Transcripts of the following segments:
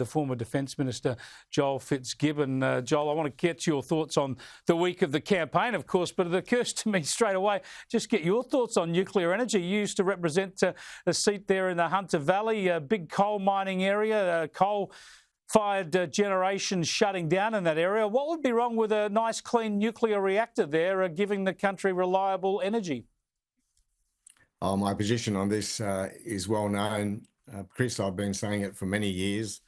the former Defence Minister, Joel Fitzgibbon. Joel, I want to get your thoughts on the week of the campaign, of course, but it occurs to me straight away, just get your thoughts on nuclear energy. You used to represent a seat there in the Hunter Valley, a big coal mining area, coal-fired generation shutting down in that area. What would be wrong with a nice, clean nuclear reactor there, giving the country reliable energy? My position on this is well known. Chris, I've been saying it for many years.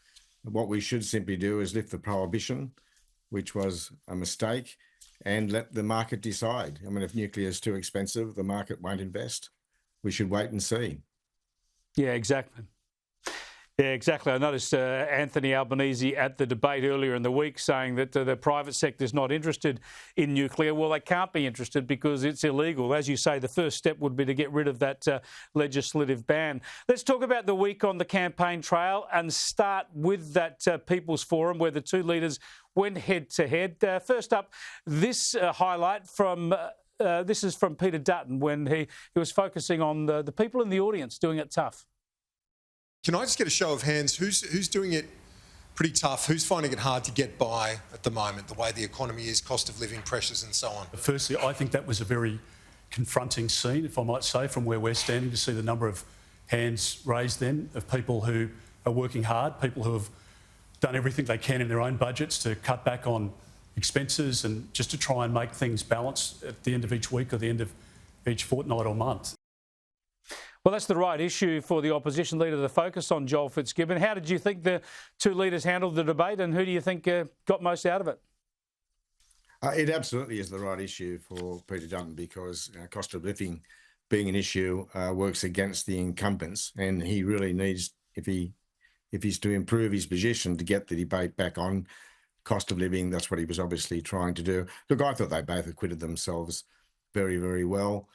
What we should simply do is lift the prohibition, which was a mistake, and let the market decide. I mean, if nuclear is too expensive, the market won't invest. We should wait and see. Yeah, exactly. Yeah, exactly. I noticed Anthony Albanese at the debate earlier in the week saying that the private sector is not interested in nuclear. Well, they can't be interested because it's illegal. As you say, the first step would be to get rid of that legislative ban. Let's talk about the week on the campaign trail and start with that People's Forum where the two leaders went head-to-head. First up, this highlight from... this is from Peter Dutton when he was focusing on the people in the audience doing it tough. Can I just get a show of hands? Who's doing it pretty tough? Who's finding it hard to get by at the moment, the way the economy is, cost of living pressures and so on? Firstly, I think that was a very confronting scene, if I might say, from where we're standing, to see the number of hands raised then of people who are working hard, people who have done everything they can in their own budgets to cut back on expenses and just to try and make things balance at the end of each week or the end of each fortnight or month. Well, that's the right issue for the opposition leader to focus on, Joel Fitzgibbon. How did you think the two leaders handled the debate and who do you think got most out of it? It absolutely is the right issue for Peter Dutton because cost of living being an issue works against the incumbents, and he really needs, if he's to improve his position, to get the debate back on cost of living. That's what he was obviously trying to do. Look, I thought they both acquitted themselves very, very well.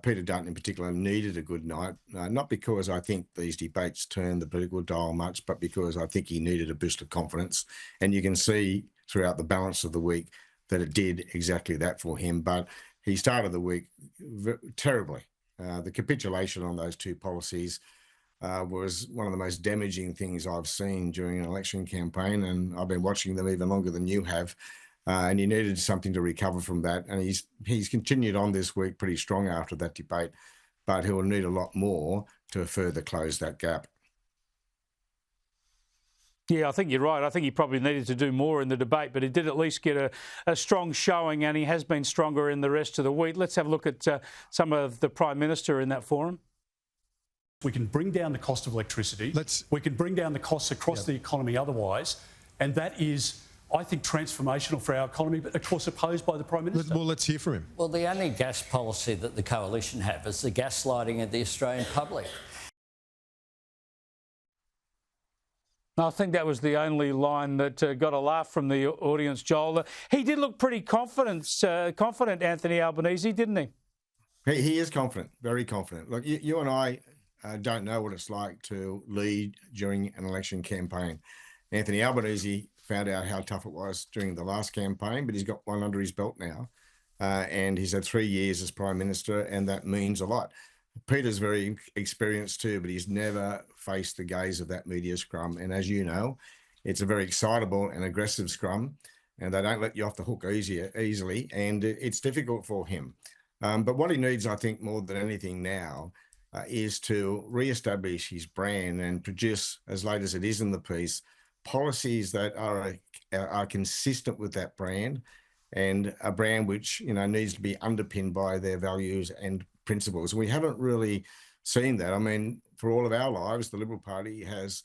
Peter Dutton in particular needed a good night, not because I think these debates turned the political dial much, but because I think he needed a boost of confidence. And you can see throughout the balance of the week that it did exactly that for him. But he started the week terribly. The capitulation on those two policies was one of the most damaging things I've seen during an election campaign, and I've been watching them even longer than you have. And he needed something to recover from that. And he's continued on this week pretty strong after that debate, but he'll need a lot more to further close that gap. Yeah, I think you're right. I think he probably needed to do more in the debate, but he did at least get a strong showing, and he has been stronger in the rest of the week. Let's have a look at some of the Prime Minister in that forum. We can bring down the cost of electricity. We can bring down the costs across the economy otherwise, and that is, I think, transformational for our economy, but of course opposed by the Prime Minister. Well, let's hear from him. Well, the only gas policy that the Coalition have is the gaslighting of the Australian public. I think that was the only line that got a laugh from the audience, Joel. He did look pretty confident, Anthony Albanese, didn't he? He is confident, very confident. Look, you and I don't know what it's like to lead during an election campaign. Anthony Albanese found out how tough it was during the last campaign, but he's got one under his belt now. And he's had 3 years as Prime Minister, and that means a lot. Peter's very experienced too, but he's never faced the gaze of that media scrum. And as you know, it's a very excitable and aggressive scrum, and they don't let you off the hook easily, and it's difficult for him. But what he needs, I think, more than anything now, is to re-establish his brand and produce, as late as it is in the piece, policies that are consistent with that brand, and a brand which needs to be underpinned by their values and principles. We haven't really seen that. I mean, for all of our lives, the Liberal Party has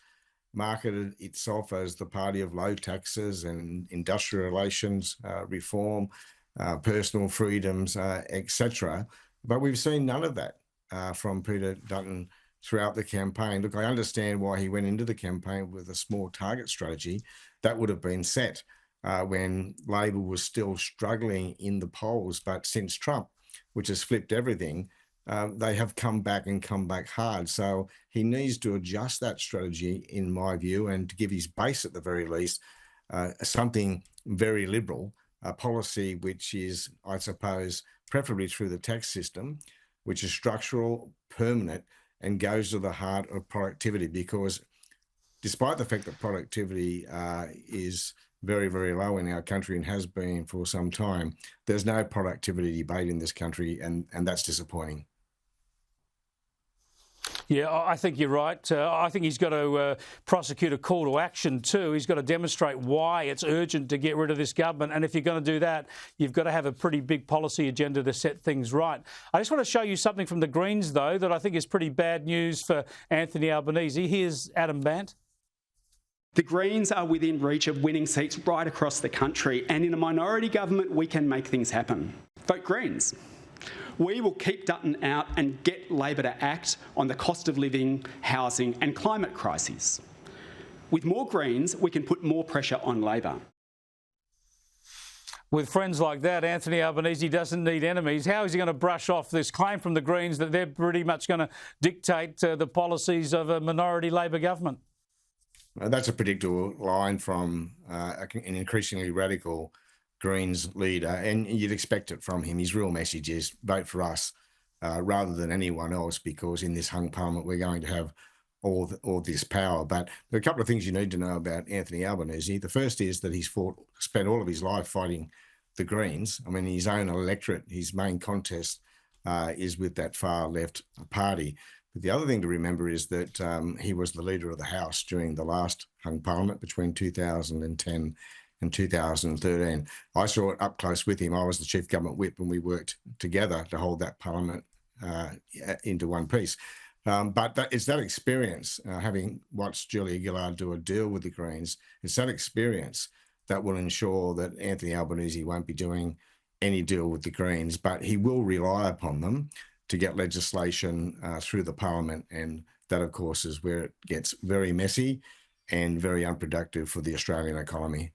marketed itself as the party of low taxes and industrial relations reform, personal freedoms, etc. But we've seen none of that from Peter Dutton throughout the campaign. Look, I understand why he went into the campaign with a small target strategy. That would have been set when Labor was still struggling in the polls. But since Trump, which has flipped everything, they have come back hard. So he needs to adjust that strategy, in my view, and to give his base at the very least something very liberal, a policy which is, I suppose, preferably through the tax system, which is structural, permanent, and goes to the heart of productivity, because despite the fact that productivity is very, very low in our country and has been for some time, there's no productivity debate in this country, and that's disappointing. Yeah, I think you're right. I think he's got to prosecute a call to action too. He's got to demonstrate why it's urgent to get rid of this government. And if you're going to do that, you've got to have a pretty big policy agenda to set things right. I just want to show you something from the Greens, though, that I think is pretty bad news for Anthony Albanese. Here's Adam Bandt. The Greens are within reach of winning seats right across the country, and in a minority government, we can make things happen. Vote Greens. We will keep Dutton out and get Labor to act on the cost of living, housing and climate crises. With more Greens, we can put more pressure on Labor. With friends like that, Anthony Albanese doesn't need enemies. How is he going to brush off this claim from the Greens that they're pretty much going to dictate the policies of a minority Labor government? That's a predictable line from an increasingly radical Greens leader, and you'd expect it from him. His real message is vote for us rather than anyone else, because in this hung parliament we're going to have all this power. But there are a couple of things you need to know about Anthony Albanese. The first is that he's spent all of his life fighting the Greens. I mean, his own electorate, his main contest is with that far left party. But the other thing to remember is that he was the leader of the House during the last hung parliament between 2010 and 2013. I saw it up close with him. I was the chief government whip and we worked together to hold that parliament into one piece. But it's that experience, having watched Julia Gillard do a deal with the Greens, it's that experience that will ensure that Anthony Albanese won't be doing any deal with the Greens, but he will rely upon them to get legislation through the parliament. And that, of course, is where it gets very messy and very unproductive for the Australian economy.